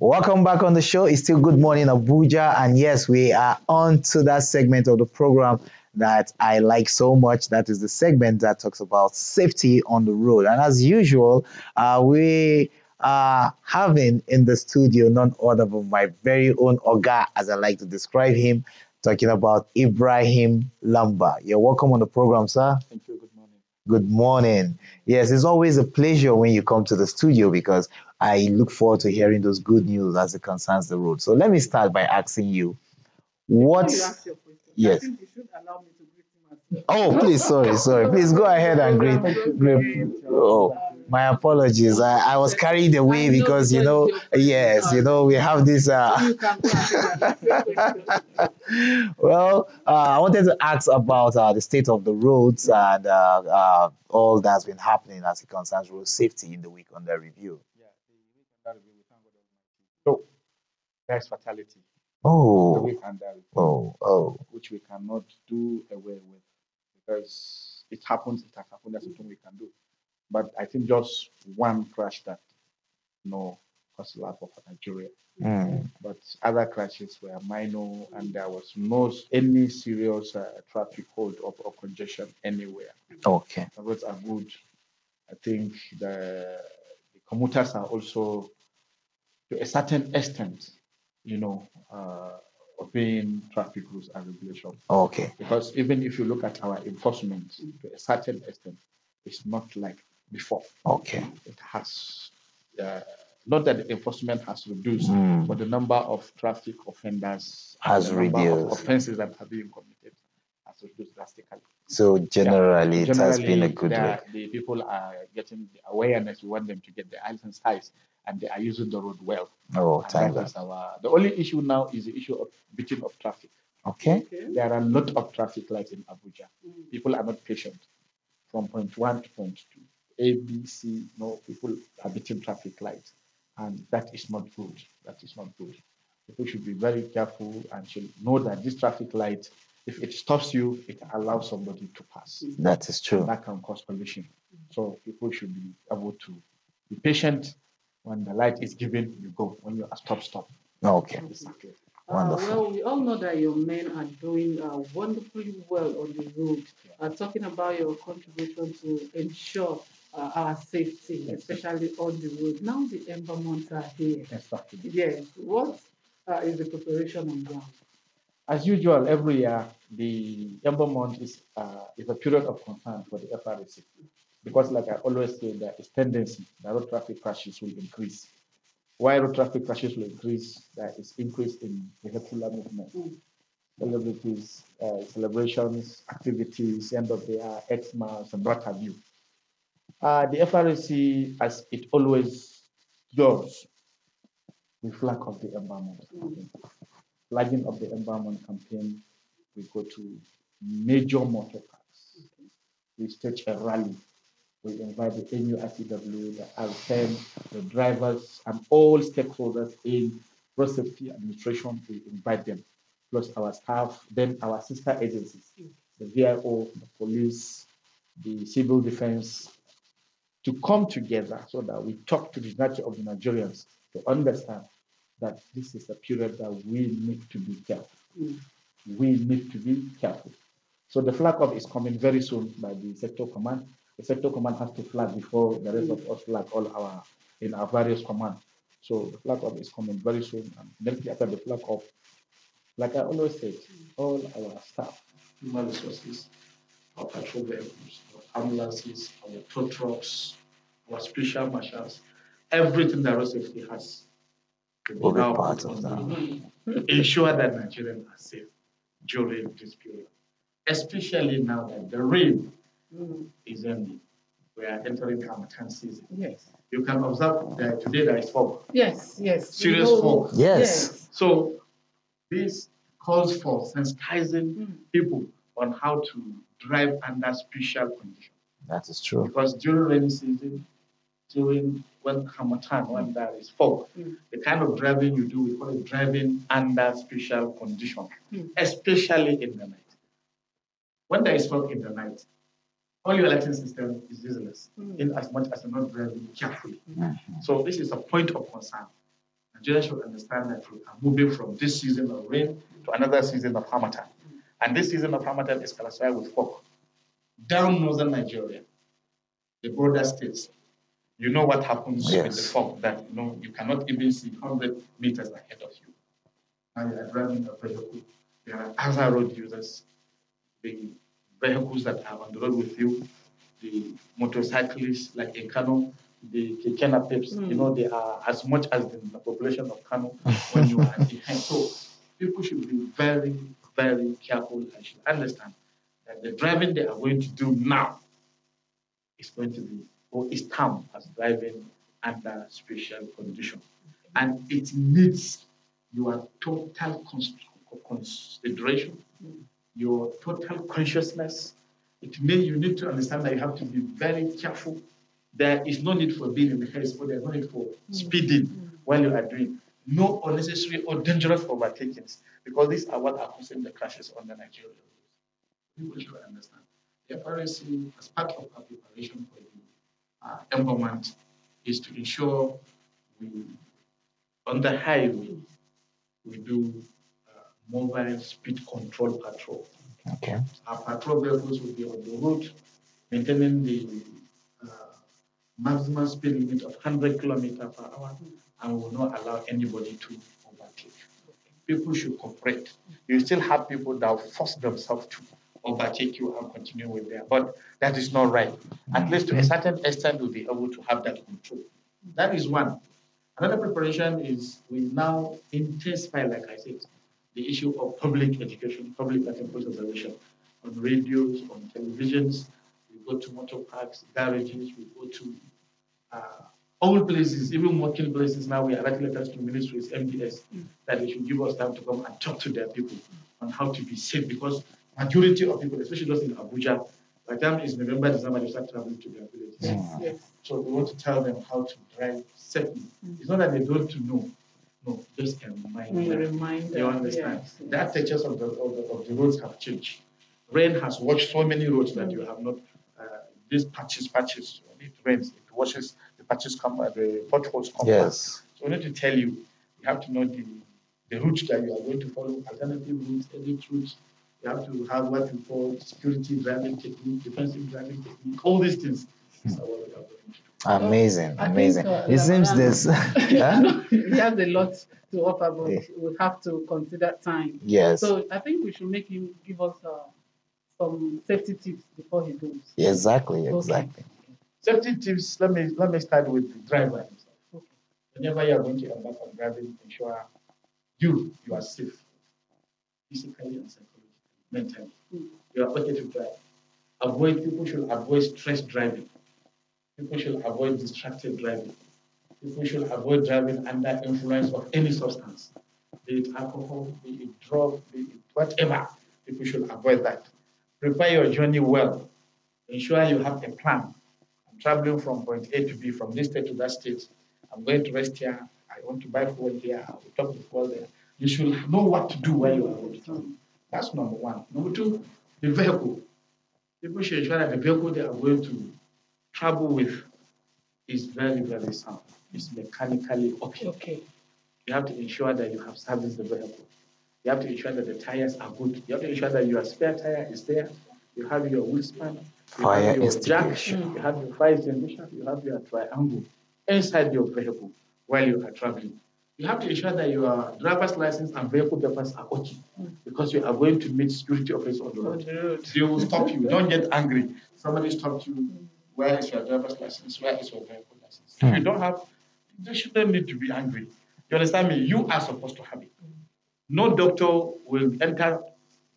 Welcome back on the show. It's still Good Morning Abuja. And yes, we are on to that segment of the program that I like so much. That is the segment that talks about safety on the road. And as usual, we are having in the studio none other than my very own Oga, as I like to describe him, talking about Ibrahim Lamba. You're welcome on the program, sir. Thank you. Good morning. Good morning. Yes, it's always a pleasure when you come to the studio because I look forward to hearing those good news as it concerns the road. So let me start by asking you, Before what? you ask your question, I Yes. think you should allow me to greet him as Oh, please, sorry. Please go ahead and greet. Oh, my apologies. I was carried away because, yes, we have this. You can go ahead and ask your question. Well, I wanted to ask about the state of the roads and all that's been happening as it concerns road safety in the week under review. Yeah, the week under review, we thank God Almighty. So there's fatality. The Oh, week under review, oh. which we cannot do away with because it happens. It has happened. That's something we can do. But I think just one crash that caused life of Nigeria. Mm, But other crashes were minor, and there was no any serious traffic hold up or congestion anywhere. okay. The roads are good. I think the commuters are also to a certain extent, obeying traffic rules and regulations. Okay. Because even if you look at our enforcement to a certain extent, it's not like before. Okay. It has, uh, not that the enforcement has reduced, Mm, but the number of traffic offenders and has the number of reduced. offenses that are being committed has reduced drastically. So generally, it has been a Generally, good week. the people are getting the awareness. We want them to get the license size, and they are using the road well. Oh, And thank that God. is the only issue now is the issue of beating of traffic. Okay. Okay. There are a lot of traffic lights in Abuja. Mm. People are not patient from point one to point two. A, B, C. No, people are beating traffic lights, and that is not good. That is not good. People should be very careful and should know that this traffic light, if it stops you, it allows somebody to pass. That is And true. that can cause collision. So people should be able to be patient. When the light is given, you go. When you are stop. Okay. Exactly. Wonderful. Well, we all know that your men are doing wonderfully well on the road. Talking about your contribution to ensure our safety, especially on the road. Now the ember months are here. Exactly. Yes. What is the preparation on ground? As usual, every year, the Ember month is a period of concern for the FRC because, like I always say, there is tendency that road traffic crashes will increase. Why road traffic crashes will increase? There is increase in vehicular movement, celebrities, celebrations, activities, end of the year, Xmas, and what have you. The FRC, as it always does, we flag off the Ember month. Flagging of the environment campaign, we go to major motor parks. We stage a rally. We invite the NURTW, the R10, the drivers, and all stakeholders in road safety administration. We invite them, plus our staff, then our sister agencies, the VIO, the police, the civil defense, to come together so that we talk to the nature of the Nigerians to understand that this is a period that we need to be careful. We need to be careful. So the flag off is coming very soon by the sector command. The sector command has to flag before the rest of us flag in our various commands. So the flag off is coming very soon. And immediately after the flag off, like I always said, all our staff, human resources, our patrol vehicles, our ambulances, our tow trucks, our special marshals, everything that road safety has to Will be now part put of on that. to ensure that Nigerians are safe during this period, especially now that the rain is ending. We are entering Hamatan season. Yes. You can observe that today there is fog. Yes. Serious fog. Yes. So this calls for sensitizing people on how to drive under special conditions. That is true. Because during rainy season, during when Hamatan, when there is fog, the kind of driving you do, we call it driving under special conditions, especially in the night. When there is fog in the night, all your lighting system is useless in as much as you're not driving carefully. So this is a point of concern Nigerians should understand that we are moving from this season of rain to another season of harmattan. And this season of harmattan is characterized with fog. Down northern Nigeria, the border states, you know what happens with the fog, that you cannot even see 100 meters ahead of you. Now you are driving a vehicle. There are other road users, the vehicles that are on the road with you, the motorcyclists, like in Kano, the Kekena Peps, they are as much as the population of Kano when you are behind. So people should be very, very careful and should understand that the driving they are going to do now is going to be, or is termed as driving under special condition. And it needs your total consideration, your total consciousness. It means you need to understand that you have to be very careful. There is no need for being in the haste, but there's no need for speeding while you are doing. No unnecessary or dangerous overtakings, because these are what are causing the crashes on the Nigerian roads. People should understand. The FRSC, as part of our preparation for the empowerment, is to ensure we, on the highway, we do mobile speed control patrol. Okay. Our patrol vehicles will be on the road, maintaining the uh, maximum speed limit of 100 kilometers per hour, and will not allow anybody to overtake. People should cooperate. You still have people that will force themselves to overtake you and continue with them, but that is not right. At least to a certain extent, we'll be able to have that control. That is one. Another preparation is we now intensify, like I said, the issue of public education, public and temple observation on radios, on televisions. We go to motor parks, garages, we go to uh, all places, even working places. Now we are writing letters to ministries, MPS, that they should give us time to come and talk to their people on how to be safe, because majority of people, especially those in Abuja, by the time it's November, December, they start traveling to their villages. Yes. So we want to tell them how to drive safely. It's not that they don't know. No, just a reminder. You understand? Yes. The architectures of the roads have changed. Rain has washed so many roads that you have not. These patches. When it rains, it washes the patches come, the potholes come back. Yes. So I need to tell you, you have to know the route that you are going to follow, alternative routes, edit routes. You have to have what we call security driving technique, defensive driving technique, all these things. These are what we are going to do. Amazing, I amazing. think, It seems Ramadan, this. Huh? he has a lot to offer, but Yeah. we have to consider time. Yes. So I think we should make him give us some safety tips before he goes. Exactly, Okay. exactly. Safety tips, let me start with the driver himself. Okay. Whenever you are going to embark on driving, ensure you are safe, physically and psychologically, mentally. You are okay to drive. People should avoid stress driving. People should avoid distracted driving. People should avoid driving under influence of any substance, be it alcohol, be it drug, be it whatever. People should avoid that. Prepare your journey well. Ensure you have a plan. I'm traveling from point A to B, from this state to that state. I'm going to rest here. I want to buy fuel here. I will talk to fuel there. You should know what to do while you are on the travel. That's number one. Number two, the vehicle. People should ensure that the vehicle they are going to travel with is very, very sound. It's mechanically okay. Okay. You have to ensure that you have serviced the vehicle. You have to ensure that the tires are good. You have to ensure that your spare tire is there. You have your wheel span. You Fire have your jack. extinguisher. You have your fire extinguisher. You have your triangle inside your vehicle while you are traveling. You have to ensure that your driver's license and vehicle papers are okay, because you are going to meet security officers on the road. They will stop you. Don't get angry. Somebody stopped you. Where is your driver's license? Where is your vehicle license? If you don't have, you shouldn't need to be angry. You understand me? You are supposed to have it. No doctor will enter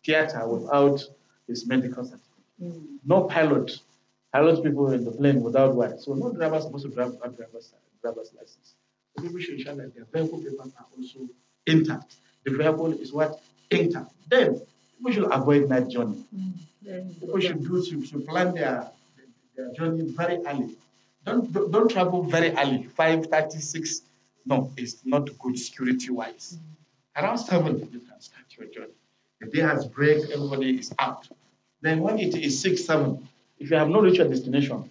theater without his medical certificate. No pilot people in the plane without one. So no driver is supposed to drive without driver's license. So people should ensure that their vehicle papers are also intact. The vehicle is what? Intact. Then people should avoid night journey. People should plan their journey very early. Don't travel very early, 5:36. No, it's not good security wise. Around 7, you can start your journey. The day has break, everybody is out. Then when it is 6, 7, if you have not reached your destination,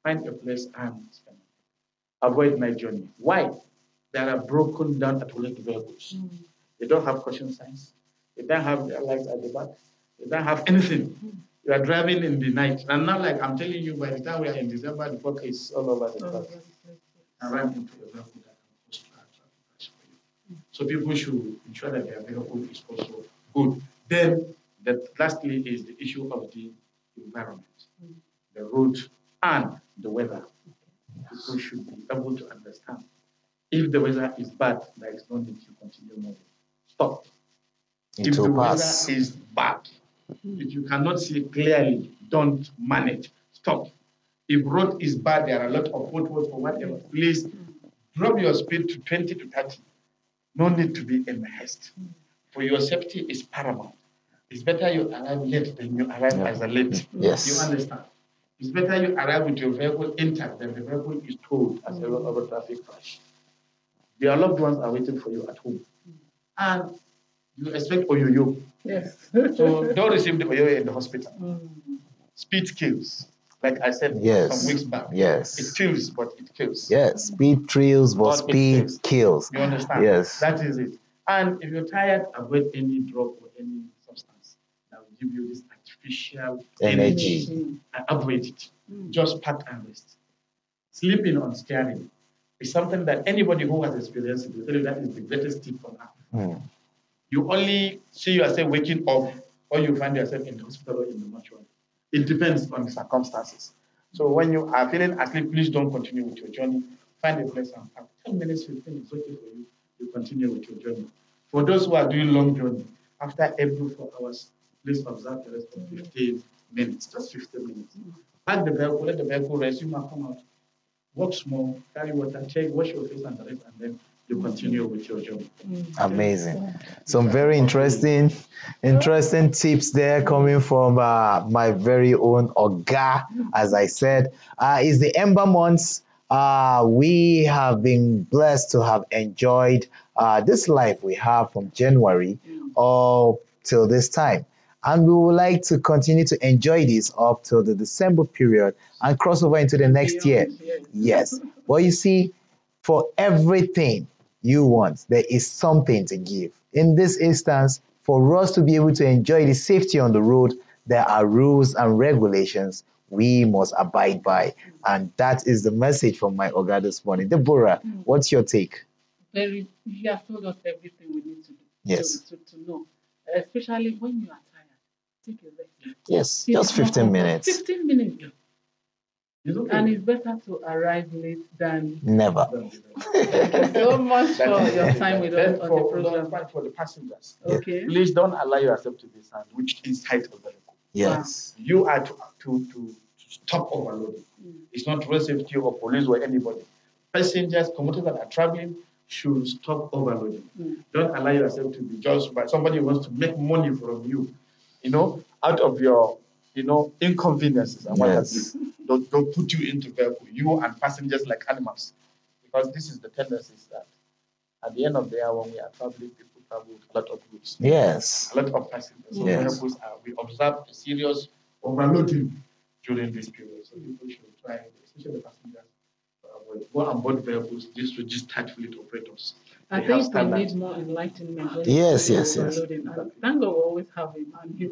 find a place and avoid night journey. Why? There are broken down athletic vehicles. They don't have caution signs. They don't have their lights at the back. They don't have anything. You are driving in the night. And now, like I'm telling you, by the time we are in December, the fog is all over the place. I ran into a vehicle that can cause traffic crash for you. So people should ensure that their vehicle is also good. Then, lastly, is the issue of the environment, the road, and the weather. People should be able to understand. If the weather is bad, there is no need to continue moving. Stop. If the weather is bad, if you cannot see clearly, don't manage. Stop. If road is bad, there are a lot of potholes or whatever. Please drop your speed to 20 to 30. No need to be in haste. For your safety is paramount. It's better you arrive late than you arrive as a late. Yes. You understand? It's better you arrive with your vehicle intact than the vehicle is towed as a result of a traffic crash. Your loved ones are waiting for you at home. And you expect oyoyo. Yes. So don't receive the oyoyo in the hospital. Speed kills. Like I said some weeks back. Yes. It kills, but it kills. Yes. Speed thrills, but speed kills. You understand? Yes. That is it. And if you're tired, avoid any drug or any substance that will give you this artificial energy. And avoid it. Just park and rest. Sleeping on steering is something that anybody who has experienced it will tell you that is the greatest tip on earth. You only see yourself waking up or you find yourself in the hospital or in the mortuary. It depends on the circumstances. So when you are feeling asleep, please don't continue with your journey. Find a place and park. 10 minutes, 15 is okay for you. You continue with your journey. For those who are doing long journey, after every 4 hours, please observe the rest of 15 minutes, just 15 minutes. Park the vehicle, let the vehicle rest, you might come out, walk small, carry water, check, wash your face and the rest, and then you continue with your journey. Amazing. Some very interesting tips there coming from my very own Oga, as I said. It's the Ember months. We have been blessed to have enjoyed this life we have from January all till this time. And we would like to continue to enjoy this up till the December period and cross over into the next year. Yes. But you see, for everything you want, there is something to give. In this instance, for us to be able to enjoy the safety on the road, there are rules and regulations we must abide by. And that is the message from my Oga this morning. Deborah, what's your take? He has told us everything we need to do. Yes. To know. Especially when you are tired. Take a rest. Yes, just 15 minutes. 15 minutes. And it's better to arrive late than never. Thank you so much for your time with us on the program. For the passengers, okay. Please don't allow yourself to be sandwiched inside of the vehicle. Yes. You are to stop overloading. It's not road safety or police or anybody. Passengers, commuters that are traveling should stop overloading. Don't allow yourself to be judged by somebody who wants to make money from you, out of your, inconveniences and what have you. Don't put you into vehicle, you and passengers like animals. Because this is the tendency that at the end of the year when we are traveling, people travel with a lot of goods. Yes. A lot of passengers. So yes. We observe a serious overloading during this period. So people should try, especially the passengers, go on board vehicles, these registered fleet operators. I think we need more enlightenment. Yes. Thank God we always have him, and he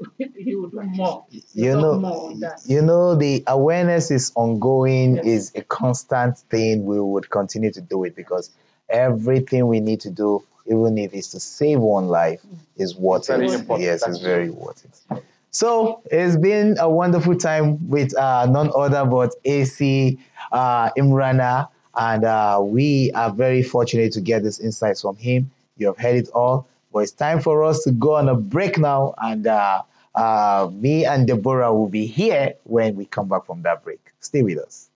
will do more. More on that. The awareness is ongoing, is a constant thing. We would continue to do it because everything we need to do, even if it's to save one life, is worth it. Yes, it's very worth it. So it's been a wonderful time with none other but AC Imrana. And we are very fortunate to get these insights from him. You have heard it all. But it's time for us to go on a break now. And me and Deborah will be here when we come back from that break. Stay with us.